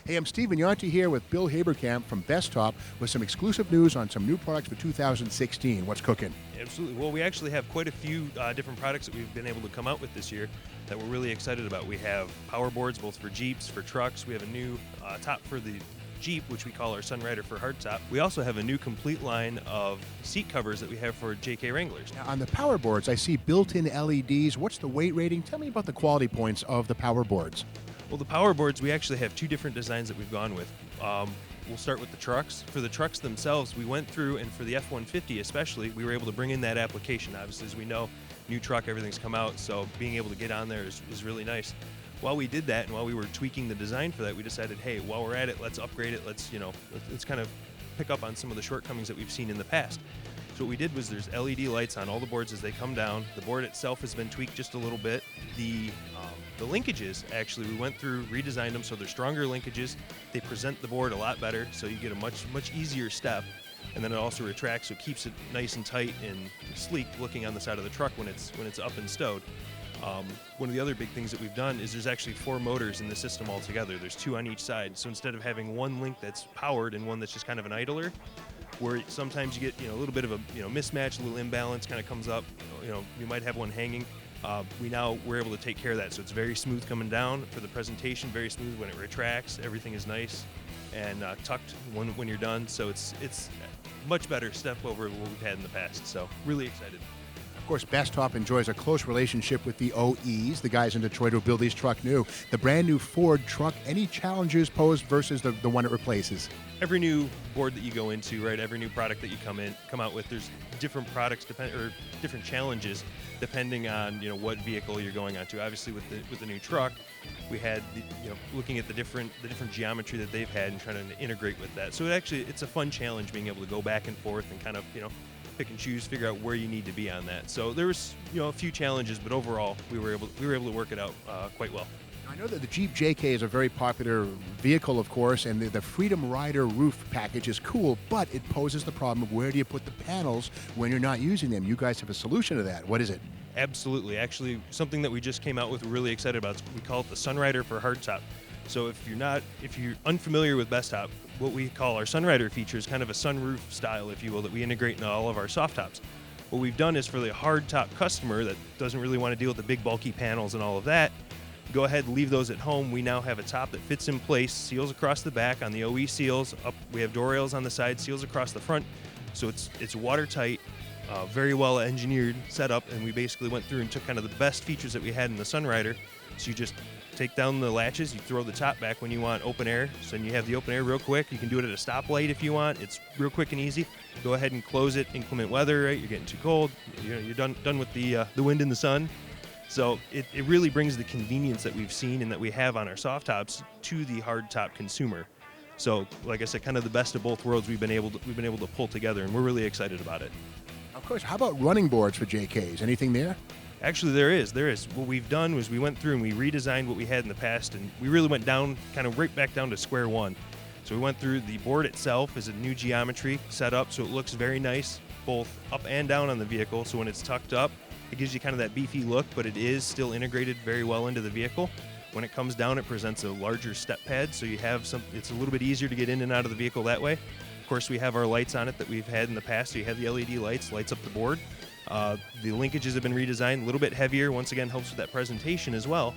Hey, I'm Steven Yonti here with Bill Haberkamp from Bestop with some exclusive news on some new products for 2016. What's cooking? Absolutely. Well, we actually have quite a few different products that we've been able to come out with this year that we're really excited about. We have power boards both for Jeeps, for trucks. We have a new top for the Jeep, which we call our Sunrider for hardtop. We also have a new complete line of seat covers that we have for JK Wranglers. Now, on the power boards, I see built-in LEDs. What's the weight rating? Tell me about the quality points of the power boards. Well, the power boards, we actually have two different designs that we've gone with. We'll start with the trucks. For the trucks themselves, we went through, and for the F-150 especially, we were able to bring in that application. Obviously, as we know, new truck, everything's come out, so being able to get on there is really nice. While we did that, and while we were tweaking the design for that, we decided, hey, while we're at it, let's upgrade it. Let's kind of pick up on some of the shortcomings that we've seen in the past. So what we did was there's LED lights on all the boards as they come down. The board itself has been tweaked just a little bit. The linkages, actually, we went through, redesigned them so they're stronger linkages. They present the board a lot better, so you get a much easier step. And then it also retracts, so it keeps it nice and tight and sleek looking on the side of the truck when it's up and stowed. One of the other big things that we've done is there's actually 4 motors in the system altogether. There's 2 on each side. So instead of having one link that's powered and one that's just kind of an idler, where sometimes you get a little bit of a mismatch, a little imbalance kind of comes up. You might have one hanging. We're able to take care of that, so it's very smooth coming down for the presentation, very smooth when it retracts. Everything is nice and tucked when you're done. So it's much better step over what we've had in the past. So really excited. Of course, Bestop enjoys a close relationship with the OEs, the guys in Detroit who build these truck new. The brand new Ford truck, any challenges posed versus the one it replaces? Every new board that you go into, right, every new product that you come out with, there's different products or different challenges depending on what vehicle you're going onto. Obviously, with the new truck, we had looking at the different geometry that they've had and trying to integrate with that. So it's a fun challenge being able to go back and forth and kind of pick and choose, figure out where you need to be on that. So there was a few challenges, but overall we were able to work it out quite well. I know that the Jeep JK is a very popular vehicle, of course, and the Freedom Rider roof package is cool, but it poses the problem of where do you put the panels when you're not using them? You guys have a solution to that. What is it? Absolutely. Actually, something that we just came out with, we're really excited about. We call it the Sunrider for hardtop. So if you're unfamiliar with Bestop, what we call our Sunrider feature is kind of a sunroof style, if you will, that we integrate in all of our soft tops. What we've done is for the hardtop customer that doesn't really want to deal with the big bulky panels and all of that, go ahead and leave those at home. We now have a top that fits in place, seals across the back on the OE seals. We have door rails on the side, seals across the front. So it's watertight, very well engineered setup, and we basically went through and took kind of the best features that we had in the Sunrider. So you just take down the latches, you throw the top back when you want open air, so then you have the open air real quick. You can do it at a stoplight if you want. It's real quick and easy. Go ahead and close it. Inclement weather, right? You're getting too cold. You're done with the wind and the sun. So it really brings the convenience that we've seen and that we have on our soft tops to the hardtop consumer. So like I said, kind of the best of both worlds we've been able to pull together, and we're really excited about it. Of course. How about running boards for JKs? Anything there? Actually, there is. What we've done was we went through and we redesigned what we had in the past, and we really went down, kind of right back down to square one. So we went through the board itself as a new geometry set up, so it looks very nice, both up and down on the vehicle. So when it's tucked up, it gives you kind of that beefy look, but it is still integrated very well into the vehicle. When it comes down, it presents a larger step pad, so you have it's a little bit easier to get in and out of the vehicle that way. Of course, we have our lights on it that we've had in the past, so you have the LED lights up the board. The linkages have been redesigned, a little bit heavier, once again helps with that presentation as well.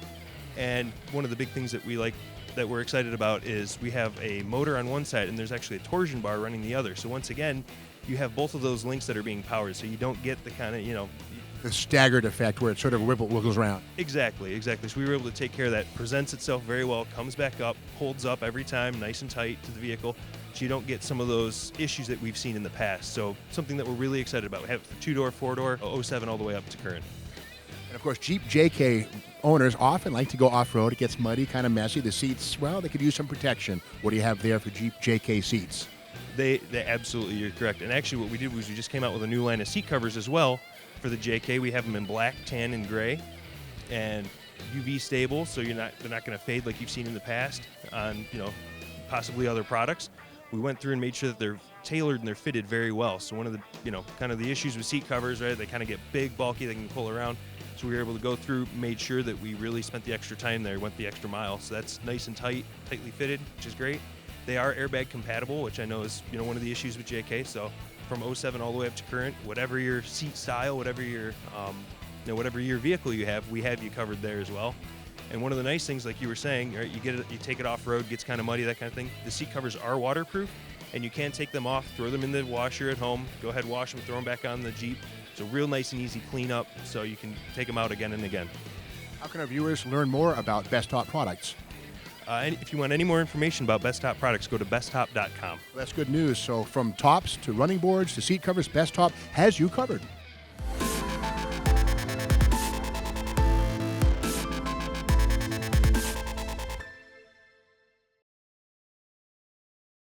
And one of the big things that we're excited about is we have a motor on one side and there's actually a torsion bar running the other. So once again, you have both of those links that are being powered, so you don't get the kind of, the staggered effect where it sort of wiggles around. Exactly. So we were able to take care of that. Presents itself very well, comes back up, holds up every time, nice and tight to the vehicle, so you don't get some of those issues that we've seen in the past. So something that we're really excited about. We have the 2-door, 4-door, 07 all the way up to current. And of course, Jeep JK owners often like to go off-road. It gets muddy, kind of messy. The seats, well, they could use some protection. What do you have there for Jeep JK seats? They absolutely, you're correct. And actually what we did was we just came out with a new line of seat covers as well. For the JK, we have them in black, tan, and gray, and UV stable, so they're not going to fade like you've seen in the past on possibly other products. We went through and made sure that they're tailored and they're fitted very well. So one of the, kind of the issues with seat covers, right? They kind of get big, bulky, they can pull around. So we were able to go through, made sure that we really spent the extra time there, went the extra mile. So that's nice and tightly fitted, which is great. They are airbag compatible, which I know is, one of the issues with JK. So from 07 all the way up to current, whatever your seat style, whatever your, whatever your vehicle you have, we have you covered there as well. And one of the nice things, like you were saying, right, you take it off road, gets kind of muddy, that kind of thing. The seat covers are waterproof, and you can take them off, throw them in the washer at home, go ahead, wash them, throw them back on the Jeep. So real nice and easy cleanup, so you can take them out again and again. How can our viewers learn more about Bestop products? And if you want any more information about Bestop products, go to bestop.com. That's good news. So from tops to running boards to seat covers, Bestop has you covered.